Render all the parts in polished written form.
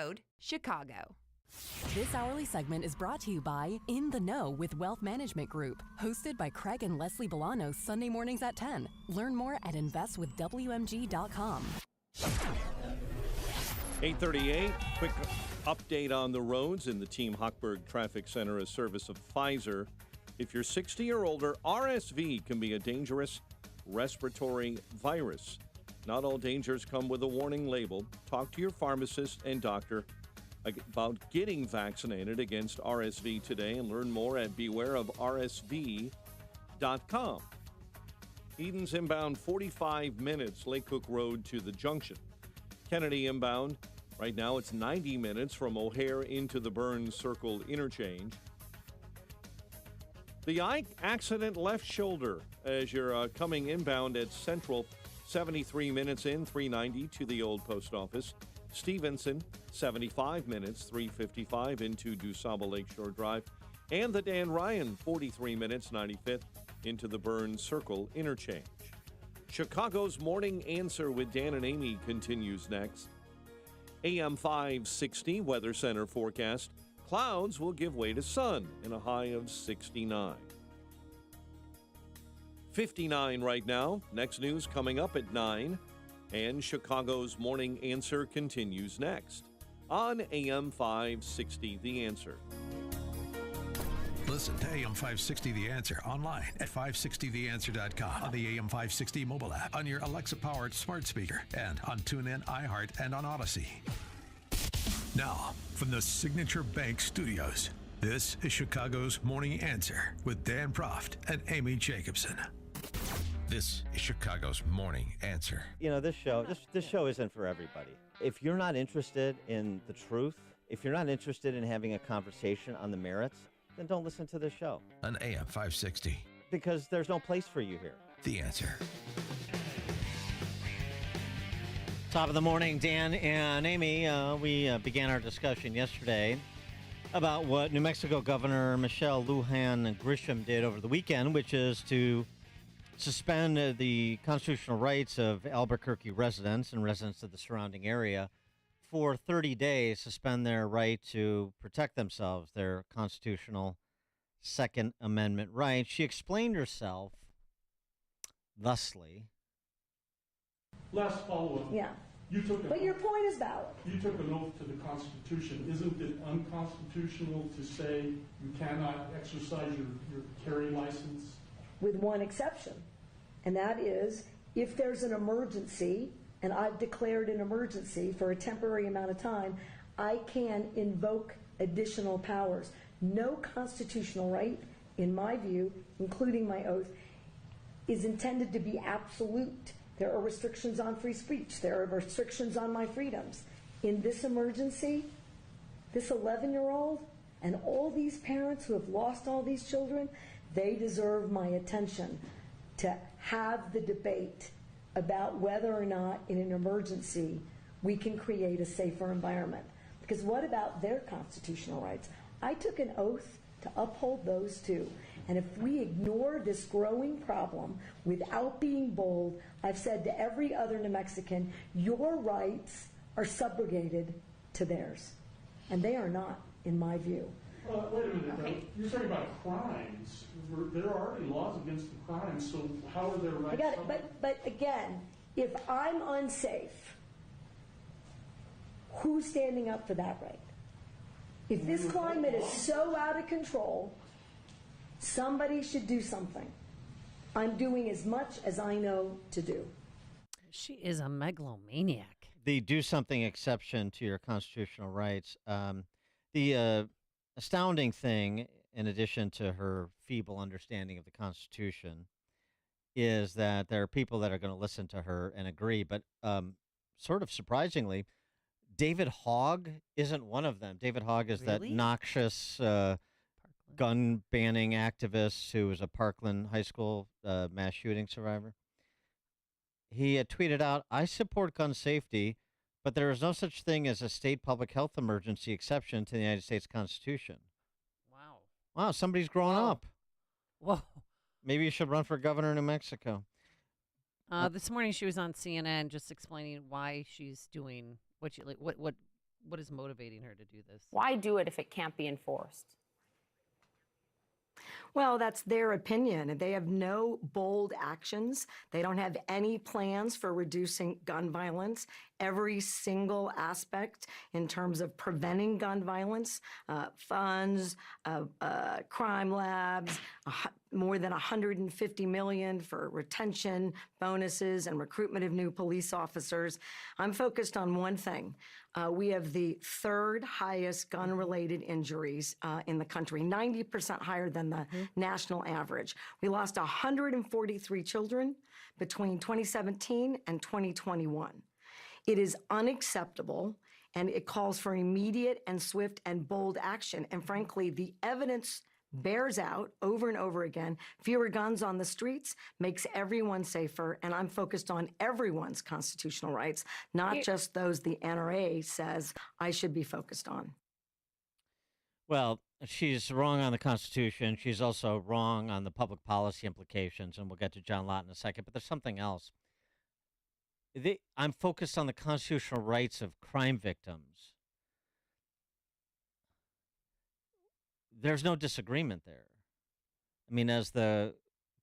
Road, Chicago. This hourly segment is brought to you by In the Know with Wealth Management Group, hosted by Craig and Leslie Bolanos Sunday mornings at 10. Learn more at investwithwmg.com. 8:38, quick update on the roads in the Team Hochberg Traffic Center, a service of Pfizer. If you're 60 or older, RSV can be a dangerous respiratory virus. Not all dangers come with a warning label. Talk to your pharmacist and doctor about getting vaccinated against RSV today and learn more at bewareofrsv.com. Eden's inbound 45 minutes, Lake Cook Road to the junction. Kennedy inbound, right now it's 90 minutes from O'Hare into the Burns Circle interchange. The Ike accident left shoulder as you're coming inbound at Central, 73 minutes in, 390 to the old post office. Stevenson, 75 minutes, 355 into DuSable Lakeshore Drive. And the Dan Ryan, 43 minutes, 95th into the Burns Circle interchange. Chicago's Morning Answer with Dan and Amy continues next. AM 560 Weather Center forecast. Clouds will give way to sun in a high of 69. 59 right now. Next news coming up at 9. And Chicago's Morning Answer continues next on AM 560 The Answer. Listen to AM 560 The Answer online at 560theanswer.com, on the AM 560 mobile app, on your Alexa-powered smart speaker, and on TuneIn, iHeart, and on Odyssey. Now, from the Signature Bank Studios, this is Chicago's Morning Answer with Dan Proft and Amy Jacobson. This is Chicago's Morning Answer. You know, this show isn't for everybody. If you're not interested in the truth, if you're not interested in having a conversation on the merits, then don't listen to this show. On AM 560. Because there's no place for you here. The Answer. Top of the morning, Dan and Amy. We began our discussion yesterday about what New Mexico Governor Michelle Lujan Grisham did over the weekend, which is to suspend the constitutional rights of Albuquerque residents and residents of the surrounding area for 30 days, suspend their right to protect themselves, their constitutional Second Amendment right. She explained herself thusly. Last follow-up. Yeah. But your point is valid. You took an oath to the Constitution. Isn't it unconstitutional to say you cannot exercise your carry license? With one exception, and that is if there's an emergency, and I've declared an emergency for a temporary amount of time, I can invoke additional powers. No constitutional right, in my view, including my oath, is intended to be absolute. There are restrictions on free speech. There are restrictions on my freedoms. In this emergency, this 11-year-old and all these parents who have lost all these children, they deserve my attention to have the debate about whether or not in an emergency we can create a safer environment. Because what about their constitutional rights? I took an oath to uphold those too. And if we ignore this growing problem without being bold, I've said to every other New Mexican, your rights are subrogated to theirs. And they are not, in my view. Wait a minute. Okay. You're talking about crimes. There are already laws against the crimes, so how are their rights? I got it. But again, if I'm unsafe, who's standing up for that right? If this climate is so out of control, somebody should do something. I'm doing as much as I know to do. She is a megalomaniac. The do something exception to your constitutional rights. The astounding thing, in addition to her feeble understanding of the Constitution, is that there are people that are going to listen to her and agree. But sort of surprisingly, David Hogg isn't one of them. David Hogg is that noxious gun banning activist who was a Parkland High School mass shooting survivor. He had tweeted out, "I support gun safety, but there is no such thing as a state public health emergency exception to the United States Constitution." Wow, somebody's growing up. Whoa. Maybe you should run for governor of New Mexico. This morning she was on CNN just explaining why she's doing what what is motivating her to do this? Why do it if it can't be enforced? Well, that's their opinion. They have no bold actions. They don't have any plans for reducing gun violence. Every single aspect in terms of preventing gun violence, funds, crime labs, more than $150 million for retention bonuses and recruitment of new police officers. I'm focused on one thing. We have the third highest gun-related injuries in the country, 90% higher than the national average. We lost 143 children between 2017 and 2021. It is unacceptable, and it calls for immediate and swift and bold action. And frankly, the evidence bears out over and over again. Fewer guns on the streets makes everyone safer, and I'm focused on everyone's constitutional rights, not just those the NRA says I should be focused on. Well, she's wrong on the Constitution. She's also wrong on the public policy implications, and we'll get to John Lott in a second. But there's something else. I'm focused on the constitutional rights of crime victims. There's no disagreement there. I mean, as the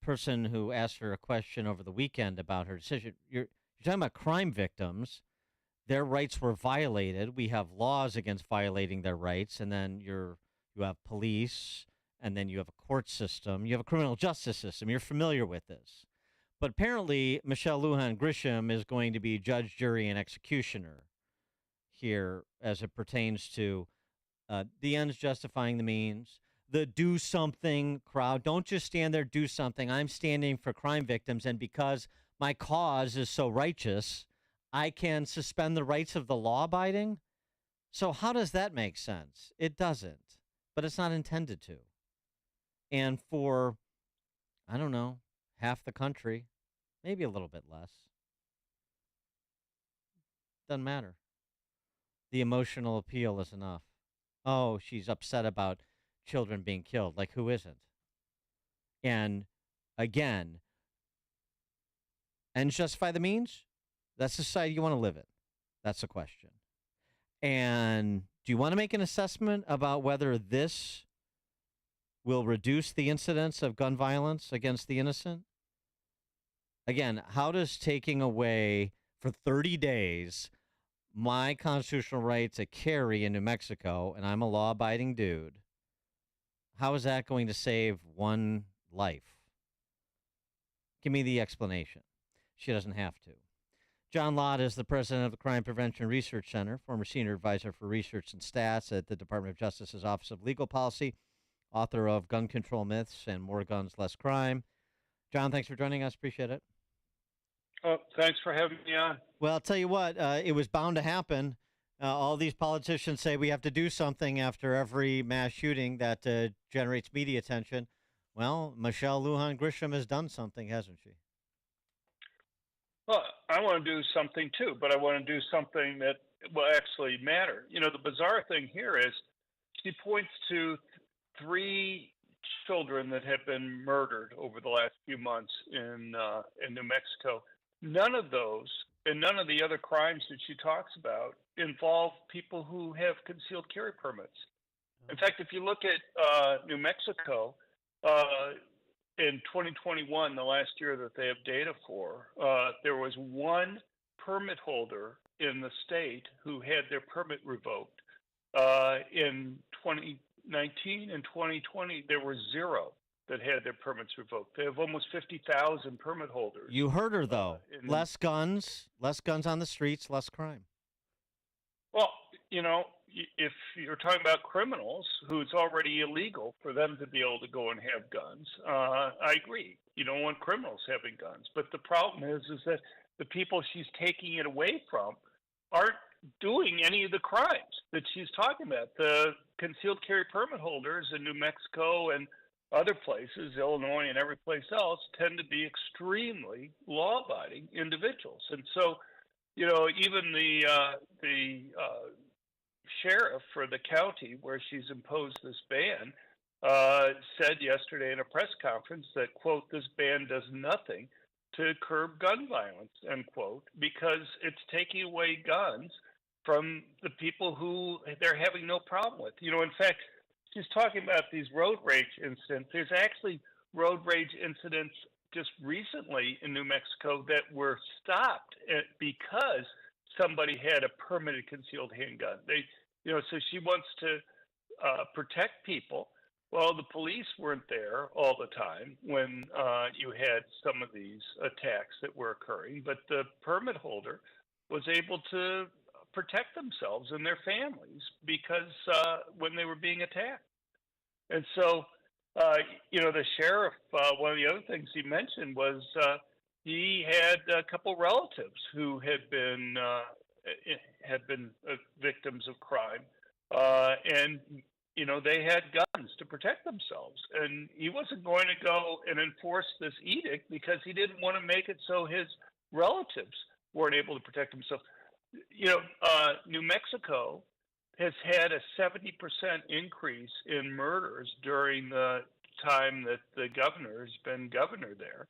person who asked her a question over the weekend about her decision, you're talking about crime victims. Their rights were violated. We have laws against violating their rights, and then you have police, and then you have a court system. You have a criminal justice system. You're familiar with this. But apparently, Michelle Lujan Grisham is going to be judge, jury, and executioner here as it pertains to the ends justifying the means, the do something crowd. Don't just stand there, do something. I'm standing for crime victims, and because my cause is so righteous, I can suspend the rights of the law-abiding. So how does that make sense? It doesn't, but it's not intended to. And for, I don't know, half the country, maybe a little bit less, doesn't matter. The emotional appeal is enough. Oh, she's upset about children being killed. Like, who isn't? And again, ends justify the means? That's the society you want to live in. That's the question. And do you want to make an assessment about whether this will reduce the incidence of gun violence against the innocent? Again, how does taking away for 30 days my constitutional right to carry in New Mexico, and I'm a law-abiding dude, how is that going to save one life? Give me the explanation. She doesn't have to. John Lott is the president of the Crime Prevention Research Center, former senior advisor for research and stats at the Department of Justice's Office of Legal Policy, author of Gun Control Myths and More Guns, Less Crime. John, thanks for joining us. Appreciate it. Oh, thanks for having me on. Well, I'll tell you what, it was bound to happen. All these politicians say we have to do something after every mass shooting that generates media attention. Well, Michelle Lujan Grisham has done something, hasn't she? Well, I want to do something too, but I want to do something that will actually matter. You know, the bizarre thing here is she points to 3 children that have been murdered over the last few months in New Mexico. None of those and none of the other crimes that she talks about involve people who have concealed carry permits. In fact, if you look at New Mexico, in 2021, the last year that they have data for, there was 1 permit holder in the state who had their permit revoked. In 2019 and 2020, there were 0 that had their permits revoked. They have almost 50,000 permit holders. You heard her, though. Less guns on the streets, less crime. Well, you know, if you're talking about criminals who it's already illegal for them to be able to go and have guns, I agree. You don't want criminals having guns. But the problem is that the people she's taking it away from aren't doing any of the crimes that she's talking about. The concealed carry permit holders in New Mexico and other places, Illinois and every place else, tend to be extremely law-abiding individuals. And so, you know, even the sheriff for the county where she's imposed this ban said yesterday in a press conference that, quote, this ban does nothing to curb gun violence, end quote, because it's taking away guns from the people who they're having no problem with. In fact, she's talking about these road rage incidents. There's actually road rage incidents just recently in New Mexico that were stopped because somebody had a permitted concealed handgun. So she wants to protect people. Well, the police weren't there all the time when you had some of these attacks that were occurring, but the permit holder was able to protect themselves and their families because when they were being attacked. And so, the sheriff, one of the other things he mentioned was he had a couple relatives who had been victims of crime, and they had guns to protect themselves. And he wasn't going to go and enforce this edict because he didn't want to make it so his relatives weren't able to protect themselves. New Mexico has had a 70% increase in murders during the time that the governor has been governor there.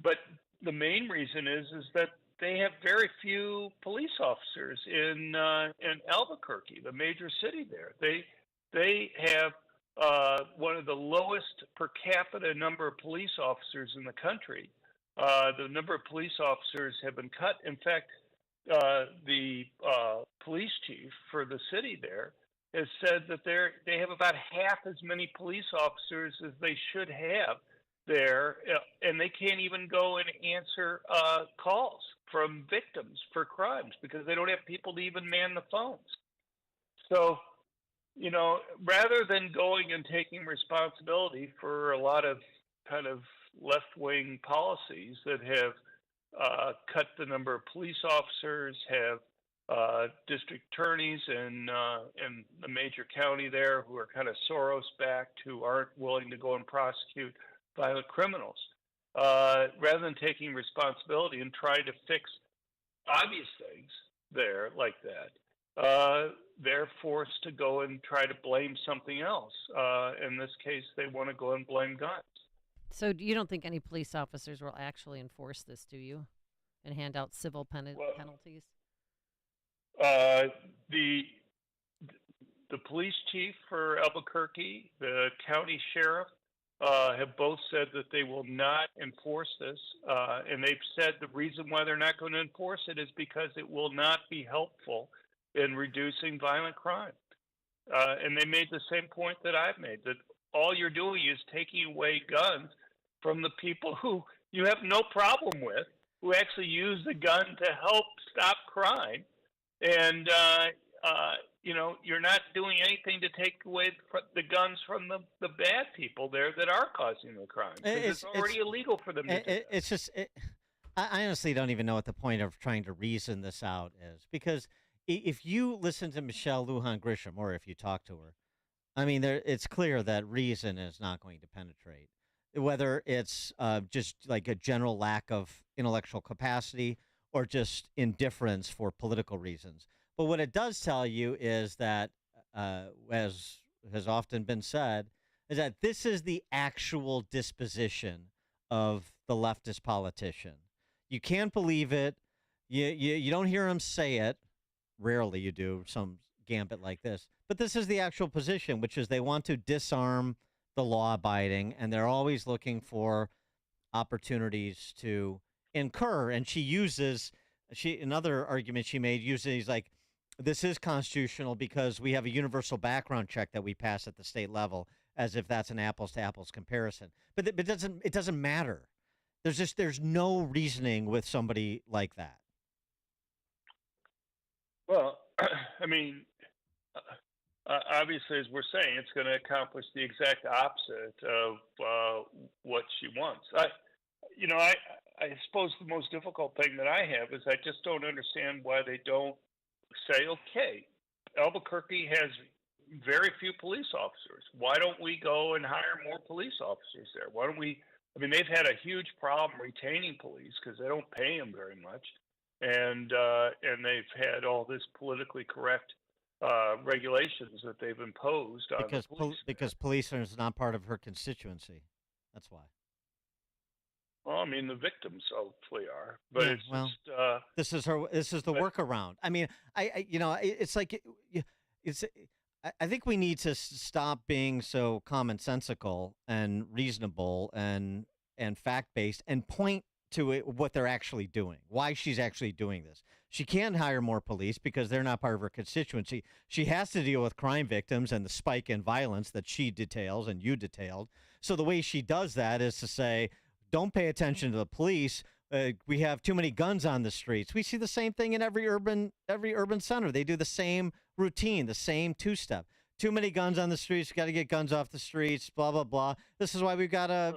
But the main reason is that they have very few police officers in Albuquerque, the major city there. They have one of the lowest per capita number of police officers in the country. The number of police officers have been cut. In fact, the police chief for the city there has said that they have about half as many police officers as they should have there, and they can't even go and answer calls from victims for crimes because they don't have people to even man the phones. So, rather than going and taking responsibility for a lot of kind of left-wing policies that have cut the number of police officers, have district attorneys in the major county there who are kind of Soros-backed, who aren't willing to go and prosecute violent criminals. Rather than taking responsibility and trying to fix obvious things there like that, they're forced to go and try to blame something else. In this case, they want to go and blame guns. So you don't think any police officers will actually enforce this, do you? And hand out civil penalties? The police chief for Albuquerque, the county sheriff, have both said that they will not enforce this. And they've said the reason why they're not going to enforce it is because it will not be helpful in reducing violent crime. And they made the same point that I've made, that all you're doing is taking away guns from the people who you have no problem with, who actually use the gun to help stop crime. And, you're not doing anything to take away the guns from the bad people there that are causing the crime. It's already illegal for them to do that. I honestly don't even know what the point of trying to reason this out is. Because if you listen to Michelle Lujan Grisham, or if you talk to her, I mean, it's clear that reason is not going to penetrate. Whether it's just like a general lack of intellectual capacity or just indifference for political reasons. But what it does tell you is that, as has often been said, is that this is the actual disposition of the leftist politician. You can't believe it. You don't hear them say it. Rarely you do, some gambit like this. But this is the actual position, which is they want to disarm the law-abiding, and they're always looking for opportunities to incur. And another argument she made uses like, this is constitutional because we have a universal background check that we pass at the state level, as if that's an apples-to-apples comparison. But it doesn't matter. There's no reasoning with somebody like that. Well, I mean, obviously, as we're saying, it's going to accomplish the exact opposite of what she wants. I suppose the most difficult thing that I have is I just don't understand why they don't say, okay, Albuquerque has very few police officers. Why don't we go and hire more police officers there? Why don't we? I mean, they've had a huge problem retaining police because they don't pay them very much, and they've had all this politically correct regulations that they've imposed on the police. Because police is not part of her constituency. That's why. Well, I mean, the victims hopefully are, but Yeah, it's well, just. this is the workaround. I mean, it's like it's. I think we need to stop being so commonsensical and reasonable and fact based and point to it, what they're actually doing, why she's actually doing this. She can't hire more police because they're not part of her constituency. She has to deal with crime victims and the spike in violence that she details and you detailed. So the way she does that is to say, don't pay attention to the police. We have too many guns on the streets. We see the same thing in every urban center. They do the same routine, the same two-step. Too many guns on the streets. Got to get guns off the streets. Blah blah blah. This is why we've got a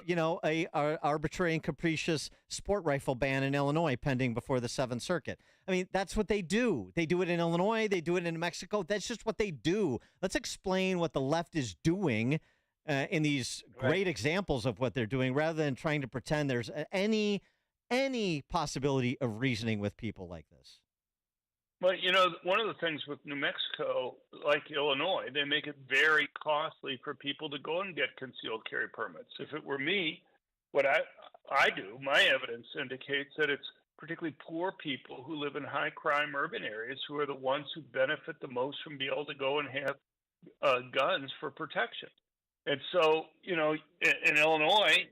arbitrary and capricious sport rifle ban in Illinois pending before the Seventh Circuit. I mean, that's what they do. They do it in Illinois. They do it in Mexico. That's just what they do. Let's explain what the left is doing in these great examples of what they're doing, rather than trying to pretend there's any possibility of reasoning with people like this. But, one of the things with New Mexico, like Illinois, they make it very costly for people to go and get concealed carry permits. If it were me, what I do, my evidence indicates that it's particularly poor people who live in high crime urban areas who are the ones who benefit the most from being able to go and have guns for protection. And so, in Illinois,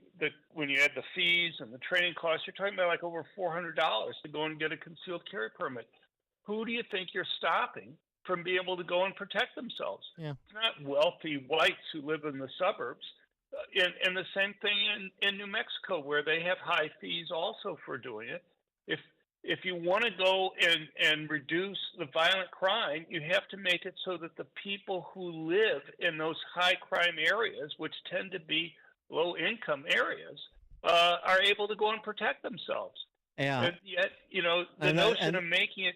when you add the fees and the training costs, you're talking about like over $400 to go and get a concealed carry permit. Who do you think you're stopping from being able to go and protect themselves? Yeah. It's not wealthy whites who live in the suburbs. And the same thing in New Mexico, where they have high fees also for doing it. If you want to go and reduce the violent crime, you have to make it so that the people who live in those high crime areas, which tend to be low income areas, are able to go and protect themselves. Yeah. And yet, the notion of making it.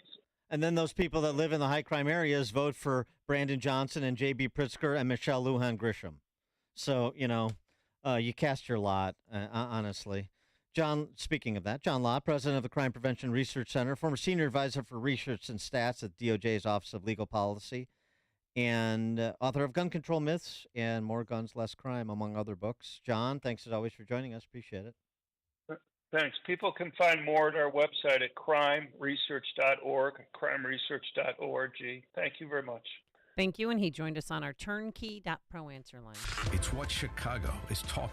And then those people that live in the high crime areas vote for Brandon Johnson and J.B. Pritzker and Michelle Lujan Grisham. So, you cast your lot, honestly. Speaking of that, John Lott, president of the Crime Prevention Research Center, former senior advisor for research and stats at DOJ's Office of Legal Policy, and author of Gun Control Myths and More Guns, Less Crime, among other books. John, thanks as always for joining us. Appreciate it. Thanks. People can find more at our website at crimeresearch.org, crimeresearch.org. Thank you very much. Thank you. And he joined us on our turnkey.pro answer line. It's what Chicago is talking